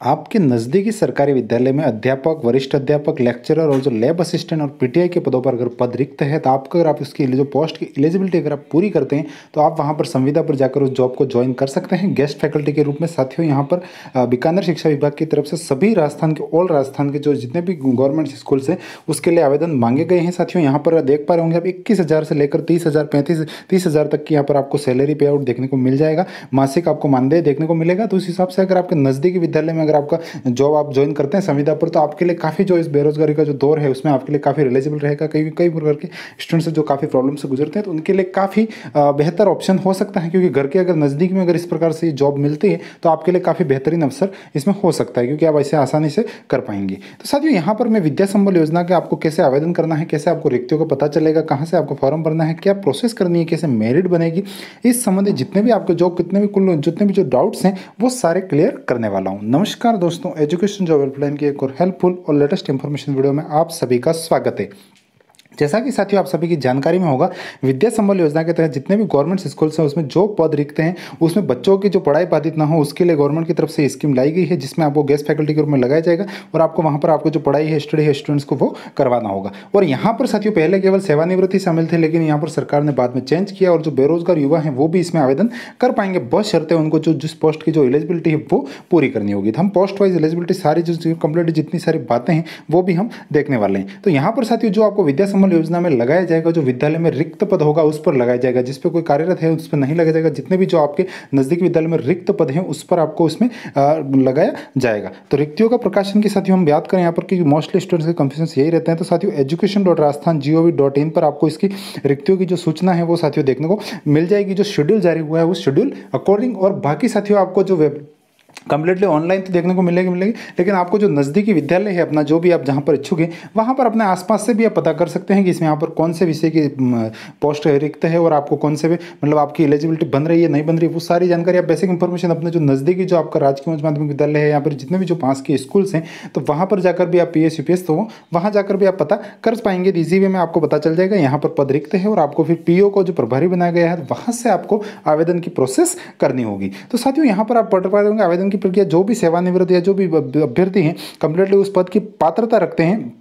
आपके नज़दीकी सरकारी विद्यालय में अध्यापक, वरिष्ठ अध्यापक, लेक्चरर और जो लैब असिस्टेंट और पीटीआई के पदों पर अगर पद रिक्त है तो आपको अगर आप उसकी जो पोस्ट की एलिजिबिलिटी अगर आप पूरी करते हैं तो आप वहां पर संविदा पर जाकर उस जॉब को ज्वाइन कर सकते हैं गेस्ट फैकल्टी के रूप में। साथियों, यहाँ पर बीकानेर शिक्षा विभाग की तरफ से सभी राजस्थान के ऑल राजस्थान के जो जितने भी गवर्नमेंट स्कूल्स हैं उसके लिए आवेदन मांगे गए हैं। साथियों, यहाँ पर देख पा रहे होंगे आप 21,000 से लेकर 30,000, 30,000 तक की यहाँ पर आपको सैलरी पे आउट देखने को मिल जाएगा। मासिक आपको मानदेय देखने को मिलेगा। तो उस हिसाब से अगर आपके नज़दीकी विद्यालय में अगर आपका जॉब आप ज्वाइन करते हैं संविदा पर तो आपके लिए काफ़ी जो इस बेरोजगारी का जो दौर है उसमें आपके लिए काफ़ी रिलेजेबल रहेगा। कई प्रकार के स्टूडेंट्स जो काफ़ी प्रॉब्लम से गुजरते हैं तो उनके लिए काफ़ी बेहतर ऑप्शन हो सकता है, क्योंकि घर के अगर नज़दीक में अगर इस प्रकार से जॉब मिलती है तो आपके लिए काफ़ी बेहतरीन अवसर इसमें हो सकता है, क्योंकि आप ऐसे आसानी से कर पाएंगे। तो साथियों, यहाँ पर मैं विद्या संबल योजना के आपको कैसे आवेदन करना है, कैसे आपको रिक्तियों का पता चलेगा, कहाँ से आपको फॉर्म भरना है, क्या प्रोसेस करनी है, कैसे मेरिट बनेगी, इस संबंधित जितने भी आपके जो जितने भी जो डाउट्स हैं वो सारे क्लियर करने वाला हूँ। नमस्कार दोस्तों, एजुकेशन जॉब हेल्पलाइन की एक और हेल्पफुल और लेटेस्ट इंफॉर्मेशन वीडियो में आप सभी का स्वागत है। जैसा कि साथियों आप सभी की जानकारी में होगा, विद्या संबल योजना के तहत जितने भी गवर्नमेंट स्कूल्स हैं उसमें जो पद रिक्त हैं उसमें बच्चों की जो पढ़ाई बाधित ना हो उसके लिए गवर्नमेंट की तरफ से स्कीम लाई गई है, जिसमें आपको गेस्ट फैकल्टी के रूप में लगाया जाएगा और आपको वहाँ पर आपको जो पढ़ाई है स्टडी है स्टूडेंट्स को वो करवाना होगा। और यहाँ पर साथियों पहले केवल सेवानिवृत्ति शामिल थे, लेकिन यहाँ पर सरकार ने बाद में चेंज किया और जो बेरोजगार युवा हैं वो भी इसमें आवेदन कर पाएंगे, बशर्ते उनको जो जिस पोस्ट की जो एलिजिबिलिटी है वो पूरी करनी होगी। तो हम पोस्ट वाइज एलिजिबिलिटी सारी जो कंप्लीट जितनी सारी बातें हैं वो भी हम देखने वाले हैं। तो यहाँ पर साथियों जो आपको विद्या संबल योजना में लगाया जाएगा, जो विद्यालय में रिक्त पद होगा उस पर लगाया जाएगा, जिस पे कोई कार्यरत है उस पर नहीं लगाया जाएगा। जितने भी जो आपके नजदीक विद्यालय में रिक्त पद हैं उस पर आपको उसमें लगाया जाएगा। तो रिक्तियों का प्रकाशन की साथियों हम बात करें यहाँ पर कि मोस्टली स्टूडेंट्स के कंफ्यूजन यही रहते हैं। तो साथियों education.rajasthan.gov.in पर आपको इसकी रिक्तियों की जो सूचना है वो साथियों देखने को मिल जाएगी। जो शेड्यूल जारी हुआ है उस शेड्यूल अकॉर्डिंग, और बाकी साथियों आपको जो कंप्लीटली ऑनलाइन तो देखने को मिलेगी, लेकिन आपको जो नज़दीकी विद्यालय है अपना जो भी आप जहाँ पर इच्छुक हैं वहाँ पर अपने आसपास से भी आप पता कर सकते हैं कि इसमें यहाँ पर कौन से विषय की पोस्ट रिक्त है और आपको कौन से भी मतलब आपकी एलिजिबिलिटी बन रही है नहीं बन रही है, वो सारी जानकारी आप बेसिक इंफॉर्मेशन अपने जो नज़दीकी जो आपका राजकीय उच्च माध्यमिक विद्यालय है यहाँ पर जितने भी जो पास के स्कूल्स हैं तो वहाँ पर जाकर भी आप PS UPS तो वहाँ जाकर भी आप पता कर पाएंगे। इजी वे में आपको पता चल जाएगा यहाँ पर पद रिक्त है और आपको फिर PO को जो प्रभारी बनाया गया है वहाँ से आपको आवेदन की प्रोसेस करनी होगी। तो साथियों यहाँ पर आप पढ़ पा रहे होंगे आवेदन की प्रक्रिया, जो भी सेवानिवृत्त या जो भी अभ्यर्थी हैं कंप्लीटली उस पद की पात्रता रखते हैं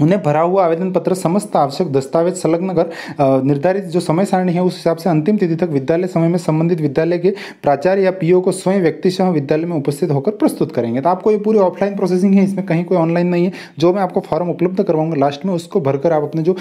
उन्हें भरा हुआ आवेदन पत्र समस्त आवश्यक दस्तावेज संलग्न कर निर्धारित जो समय सारणी है उस हिसाब से अंतिम तिथि तक विद्यालय समय में संबंधित विद्यालय के प्राचार्य या PO को स्वयं व्यक्तिशः विद्यालय में उपस्थित होकर प्रस्तुत करेंगे। तो आपको ये पूरी ऑफलाइन प्रोसेसिंग है, इसमें कहीं कोई ऑनलाइन नहीं है। जो मैं आपको फॉर्म उपलब्ध करवाऊंगा लास्ट में उसको भरकर आप अपने जो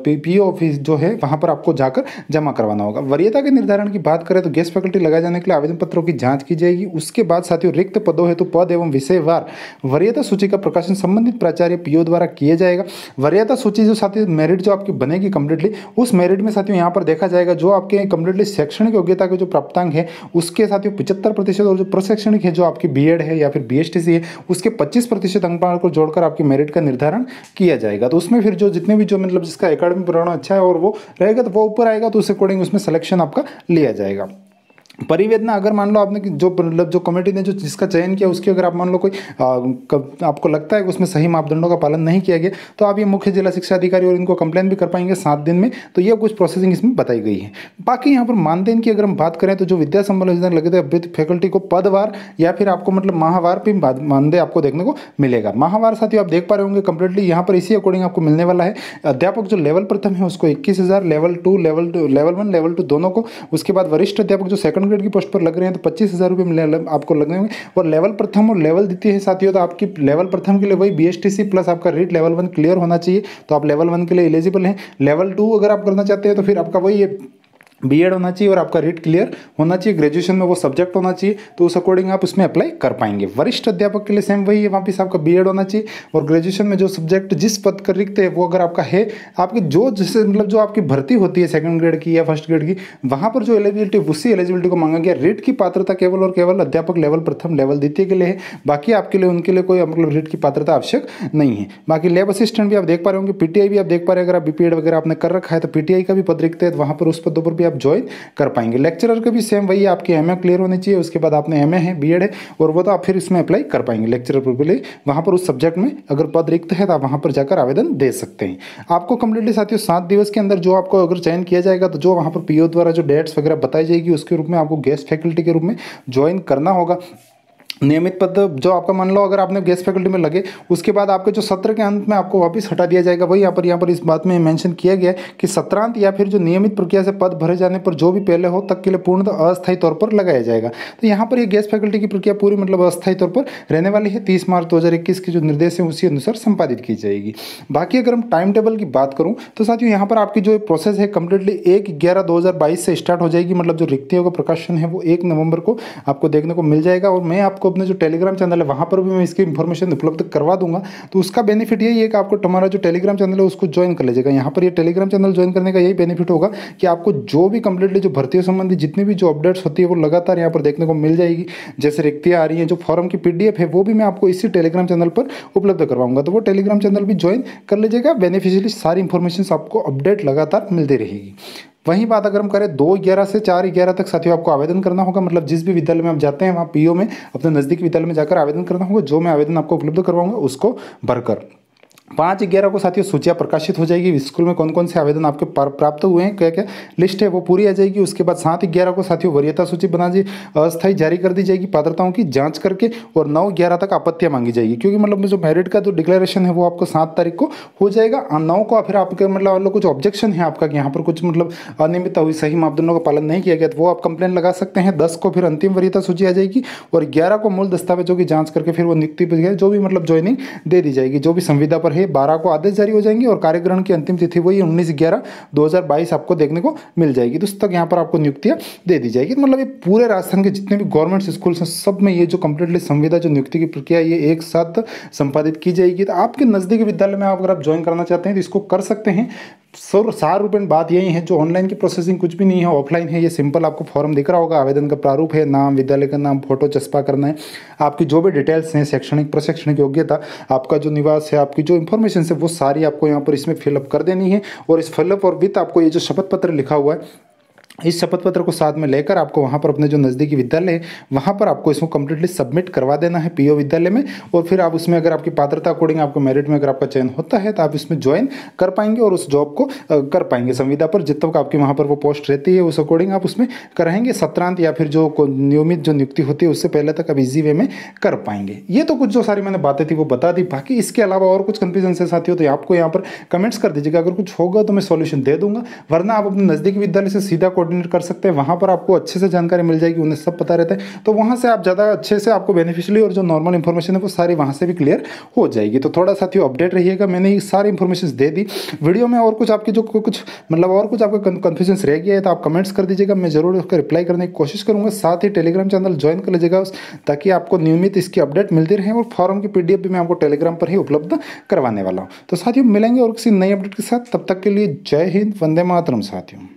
PO ऑफिस जो है वहाँ पर आपको जाकर जमा करवाना होगा। वरीयता के निर्धारण की बात करें तो गेस्ट फैकल्टी लगाए जाने के लिए आवेदन पत्रों की जाँच की जाएगी। उसके बाद साथियों रिक्त पदों हेतु पद एवं विषयवार वरीयता सूची का प्रकाशन संबंधित प्राचार्य PO द्वारा किया जाएगा। वरीयता सूची जो साथी मेरिट जो आपकी बनेगी कंप्लीटली उस मेरिट में साथियों यहाँ पर देखा जाएगा जो आपके कंप्लीटली शैक्षणिक योग्यता के जो प्राप्तांक है उसके साथियों 75% और जो प्रशैक्षणिक है जो आपकी BEd है या फिर BSTC है उसके 25% अंक को जोड़कर आपकी मेरिट का निर्धारण किया जाएगा। तो उसमें फिर जो जितने भी जो मतलब जिसका एकेडमिक बैकग्राउंड अच्छा है और वो रहेगा तो वो ऊपर आएगा, तो उस अकॉर्डिंग उसमें सिलेक्शन आपका लिया जाएगा। परिवेदना अगर मान लो आपने जो मतलब जो कमेटी ने जो जिसका चयन किया उसकी अगर आप मान लो कोई आपको लगता है कि उसमें सही मापदंडों का पालन नहीं किया गया तो आप ये मुख्य जिला शिक्षा अधिकारी और इनको कंप्लेन भी कर पाएंगे 7 दिन में। तो ये कुछ प्रोसेसिंग इसमें बताई गई है। बाकी यहाँ पर मानदेय की अगर हम बात करें तो जो विद्या संबल योजना लगे थे अभ्यर्थी फैकल्टी को पदवार या फिर आपको मतलब माहवार भी मानदेय आपको देखने को मिलेगा। माहवार साथियों आप देख पा रहे होंगे कंप्लीटली यहाँ पर इसी अकॉर्डिंग आपको मिलने वाला है। अध्यापक जो लेवल प्रथम है उसको 21,000, लेवल 1 लेवल 2 दोनों को। उसके बाद वरिष्ठ अध्यापक जो सेकंड ग्रेड की पोस्ट पर लग रहे हैं तो 25,000 रुपये आपको लगने होंगे। और लेवल प्रथम और लेवल द्वितीय है साथियों, तो आपकी लेवल प्रथम के लिए वही BSTC प्लस आपका रीट लेवल 1 क्लियर होना चाहिए, तो आप लेवल 1 के लिए एलिजिबल हैं। लेवल 2 अगर आप करना चाहते हैं तो फिर आपका वही BEd होना चाहिए और आपका रीट क्लियर होना चाहिए, ग्रेजुएशन में वो सब्जेक्ट होना चाहिए, तो उस अकॉर्डिंग आप उसमें अप्लाई कर पाएंगे। वरिष्ठ अध्यापक के लिए सेम वही है, वापस आपका BEd होना चाहिए और ग्रेजुएशन में जो सब्जेक्ट जिस पद कर रिक्त है वो अगर आपका है आपकी जो जिससे मतलब जो आपकी भर्ती होती है सेकंड ग्रेड की या फर्स्ट ग्रेड की वहाँ पर जो एलिजिबिलिटी उसी एलिजिबिलिटी को मांगा गया। रीट की पात्रता केवल और केवल अध्यापक लेवल प्रथम लेवल द्वितीय के लिए है, बाकी आपके लिए उनके लिए कोई मतलब रीट की पात्रता आवश्यक नहीं है। बाकी लैब असिस्टेंट भी आप देख पा रहे होंगे, PTI भी आप देख पा रहे हैं। अगर आप BPEd वगैरह आपने कर रखा है तो PTI का भी पद रिक्त है, वहाँ पर उस पदों पर भी आप ज्वाइन कर पाएंगे। लेक्चरर का भी सेम वही है, आपके MA क्लियर होनी चाहिए, उसके बाद आपने MA है BEd है और वो तो आप फिर इसमें अप्लाई कर पाएंगे लेक्चरर पर भी। वहाँ पर उस सब्जेक्ट में अगर पद रिक्त है तो आप वहाँ पर जाकर आवेदन दे सकते हैं। आपको कंप्लीटली साथियों 7 दिवस के अंदर जो आपको अगर चयन किया जाएगा तो जो वहाँ पर PO द्वारा जो डेट्स वगैरह बताई जाएगी उसके रूप में आपको गेस्ट फैकल्टी के रूप में ज्वाइन करना होगा। नियमित पद जो आपका मान लो अगर आपने गेस्ट फैकल्टी में लगे, उसके बाद आपके जो सत्र के अंत में आपको वापस हटा दिया जाएगा। वही यहाँ पर इस बात में मेंशन किया गया है कि सत्रांत या फिर जो नियमित प्रक्रिया से पद भरे जाने पर जो भी पहले हो तक के लिए पूर्णतः अस्थायी तौर पर लगाया जाएगा। तो यहाँ पर ये गेस्ट फैकल्टी की प्रक्रिया पूरी मतलब अस्थायी तौर पर रहने वाली है। 30 मार्च 2021 के जो निर्देश हैं उसी अनुसार संपादित की जाएगी। बाकी अगर हम टाइम टेबल की बात करूँ तो साथियों यहाँ पर आपकी जो प्रोसेस है कम्प्लीटली 1/11/2022 से स्टार्ट हो जाएगी। मतलब जो रिक्तियों का प्रकाशन है वो 1 नवंबर को आपको देखने को मिल जाएगा। और मैं आपको अपने जो टेलीग्राम चैनल है वहाँ पर भी मैं इसकी इन्फॉर्मेशन उपलब्ध करवा दूंगा। तो उसका बेनिफिट यही है कि आपको हमारा जो टेलीग्राम चैनल है उसको ज्वाइन कर लीजिएगा। यहाँ पर ये टेलीग्राम चैनल ज्वाइन करने का यही बेनिफिट होगा कि आपको जो भी कंप्लीटली जो भर्तियों संबंधी जितनी भी जो अपडेट्स होती है वो लगातार यहाँ पर देखने को मिल जाएगी। जैसे रिक्तियाँ आ रही हैं, जो फॉर्म की PDF है वो भी मैं आपको इसी टेलीग्राम चैनल पर उपलब्ध करवाऊंगा। तो वो टेलीग्राम चैनल भी ज्वाइन कर लीजिएगा। बेनिफिशियली सारी इन्फॉर्मेशन आपको अपडेट लगातार मिलती रहेगी। वहीं बात अगर हम करें 2/11 से 4/11 तक साथियों आपको आवेदन करना होगा। मतलब जिस भी विद्यालय में आप जाते हैं वहाँ PO में अपने नज़दीक विद्यालय में जाकर आवेदन करना होगा। जो मैं आवेदन आपको उपलब्ध करवाऊंगा उसको भरकर 5/11 को साथियों सूचियाँ प्रकाशित हो जाएगी। स्कूल में कौन कौन से आवेदन आपके प्राप्त हुए हैं, क्या क्या लिस्ट है वो पूरी आ जाएगी। उसके बाद 7/11 को साथियों वरीयता सूची बना दी अस्थायी जारी कर दी जाएगी पात्रताओं की जांच करके। और 9/11 तक आपत्तियाँ मांगी जाएगी, क्योंकि मतलब जो मेरिट का जो डिक्लेरेशन है वो आपको 7 तारीख को हो जाएगा। 9 को फिर आपके मतलब कुछ ऑब्जेक्शन है आपका कि यहाँ पर कुछ मतलब अनियमितता हुई, सही मापदंडों का पालन नहीं किया गया, तो वो आप कंप्लेन लगा सकते हैं। 10 को फिर अंतिम वरीयता सूची आ जाएगी। और 11 को मूल दस्तावेजों की जाँच करके फिर वो नियुक्ति पर जो भी मतलब ज्वाइनिंग दे दी जाएगी जो भी संविदा पर है। 12 को आदेश जारी हो जाएंगे और कार्यग्रहण की अंतिम तिथि वही 19/11/2022 आपको देखने को मिल जाएगी। तो उस तक यहाँ पर आपको नियुक्तियां दे दी जाएगी। तो मतलब ये पूरे राजस्थान के जितने भी गवर्नमेंट स्कूल हैं सब में ये जो कंप्लीटली संविदा जो नियुक्ति की प्रक्रिया ये एक साथ संपादित की जाएगी। तो आपके नज़दीकी विद्यालय में अगर आप ज्वाइन करना चाहते हैं तो इसको कर सकते हैं। सार रूप में बात यही है, जो ऑनलाइन की प्रोसेसिंग कुछ भी नहीं है, ऑफलाइन है। ये सिंपल आपको फॉर्म दिख रहा होगा, आवेदन का प्रारूप है, नाम, विद्यालय का नाम, फोटो चस्पा करना है, आपकी जो भी डिटेल्स हैं, शैक्षणिक प्रशैक्षणिक योग्यता, आपका जो निवास है, आपकी जो इन्फॉर्मेशन है वो सारी आपको यहाँ पर इसमें फिलअप कर देनी है। और इस फिलअप और विथ आपको ये जो शपथ पत्र लिखा हुआ है, इस शपथ पत्र को साथ में लेकर आपको वहाँ पर अपने जो नज़दीकी विद्यालय है वहाँ पर आपको इसको कम्प्लीटली सबमिट करवा देना है PO विद्यालय में। और फिर आप उसमें अगर आपकी पात्रता अकॉर्डिंग आपको मेरिट में अगर आपका चयन होता है तो आप इसमें ज्वाइन कर पाएंगे और उस जॉब को कर पाएंगे। संविदा पर जब तक आपकी वहाँ पर वो पोस्ट रहती है उस अकॉर्डिंग आप उसमें कराएंगे। सत्रांत या फिर जो नियमित जो नियुक्ति होती है उससे पहले तक आप ईजी वे में कर पाएंगे। ये तो कुछ जो सारी मैंने बातें थी वो बता दी। बाकी इसके अलावा और कुछ कन्फ्यूजन से साथियों तो आपको यहाँ पर कमेंट्स कर दीजिएगा। अगर कुछ होगा तो मैं सॉल्यूशन दे दूंगा, वरना आप अपने नज़दीकी विद्यालय से सीधा कोऑर्डिनेट कर सकते हैं। वहाँ पर आपको अच्छे से जानकारी मिल जाएगी, उन्हें सब पता रहता है। तो वहाँ से आप ज़्यादा अच्छे से आपको बेनिफिशियली और जो नॉर्मल इन्फॉर्मेशन है वो सारी वहाँ से भी क्लियर हो जाएगी। तो थोड़ा साथियों अपडेट रहिएगा। मैंने ये सारी इन्फॉर्मेशन दे दी वीडियो में। और कुछ आपकी जो कुछ मतलब और कुछ आपका कन्फ्यूजन रह गया है तो आप कमेंट्स कर दीजिएगा, मैं जरूर उसका रिप्लाई करने की कोशिश करूँगा। साथ ही टेलीग्राम चैनल ज्वाइन कर लीजिएगा ताकि आपको नियमित इसकी अपडेट मिलती रहे। और फॉर्म की PDF भी मैं आपको टेलीग्राम पर ही उपलब्ध करवाने वाला हूँ। तो साथियों मिलेंगे और किसी नई अपडेट के साथ, तब तक के लिए जय हिंद, वंदे मातरम साथियों।